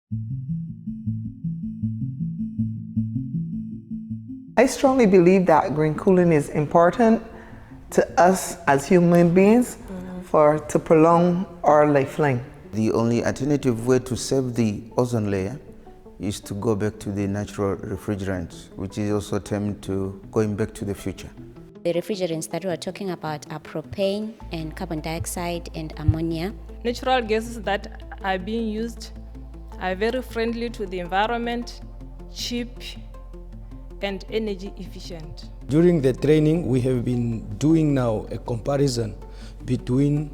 I strongly believe that green cooling is important to us as human beings to prolong our lifeline. The only alternative way to save the ozone layer is to go back to the natural refrigerants, which is also termed to going back to the future. The refrigerants that we are talking about are propane and carbon dioxide and ammonia. Natural gases that are being used are very friendly to the environment, cheap, and energy efficient. During the training, we have been doing now a comparison between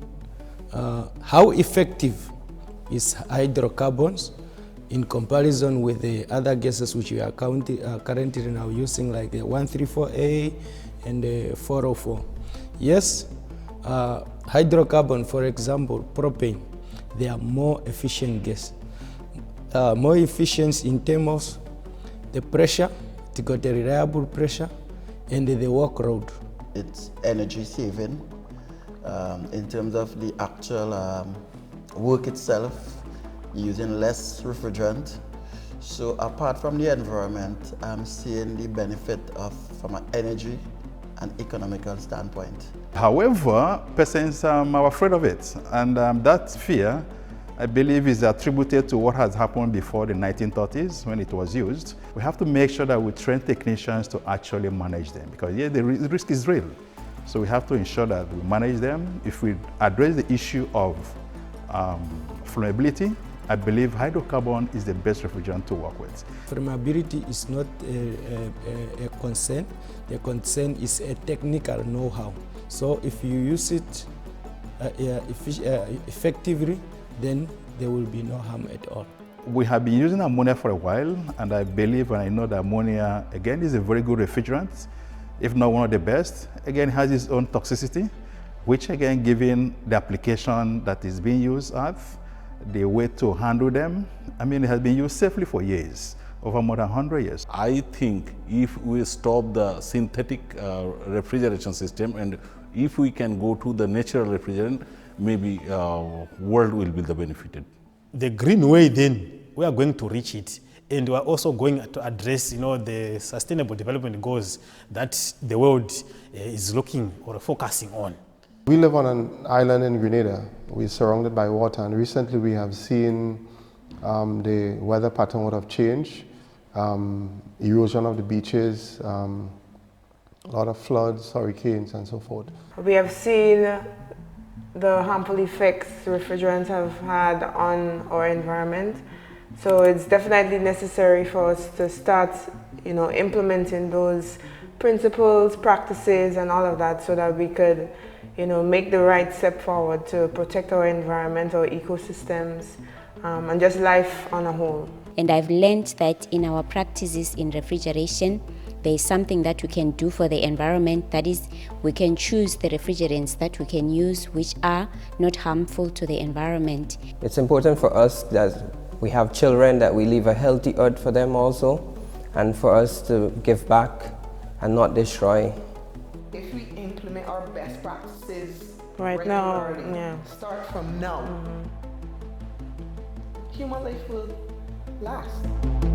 how effective is hydrocarbons in comparison with the other gases which we are currently now using, like the 134A and the 404. Yes, hydrocarbon, for example, propane, they are more efficient gas. More efficient in terms of the pressure, to got a reliable pressure, and the work road. It's energy saving in terms of the actual work itself, using less refrigerant. So apart from the environment, I'm seeing the benefit from an energy and economical standpoint. However, persons are afraid of it, and that fear, I believe, is attributed to what has happened before the 1930s when it was used. We have to make sure that we train technicians to actually manage them, because the risk is real. So we have to ensure that we manage them. If we address the issue of flammability, I believe hydrocarbon is the best refrigerant to work with. Flammability is not a concern. The concern is a technical know-how. So if you use it effectively, then there will be no harm at all. We have been using ammonia for a while, and I believe and I know that ammonia, again, is a very good refrigerant, if not one of the best. Again, it has its own toxicity, which again, given the application that is being used at, the way to handle them, I mean, it has been used safely for years, over more than 100 years. I think if we stop the synthetic refrigeration system, and if we can go to the natural refrigerant, maybe world will be the benefited. The green way, then we are going to reach it, and we are also going to address, the sustainable development goals that the world is looking or focusing on. We live on an island in Grenada. We're surrounded by water, and recently we have seen the weather pattern would have changed, erosion of the beaches, a lot of floods, hurricanes, and so forth. We have seen the harmful effects refrigerants have had on our environment. So it's definitely necessary for us to start, implementing those principles, practices, and all of that, so that we could, make the right step forward to protect our environment, our ecosystems, and just life on a whole. And I've learned that in our practices in refrigeration, there is something that we can do for the environment. That is, we can choose the refrigerants that we can use which are not harmful to the environment. It's important for us that we have children, that we leave a healthy earth for them also, and for us to give back and not destroy. If we implement our best practices right now, start from now, human life will last.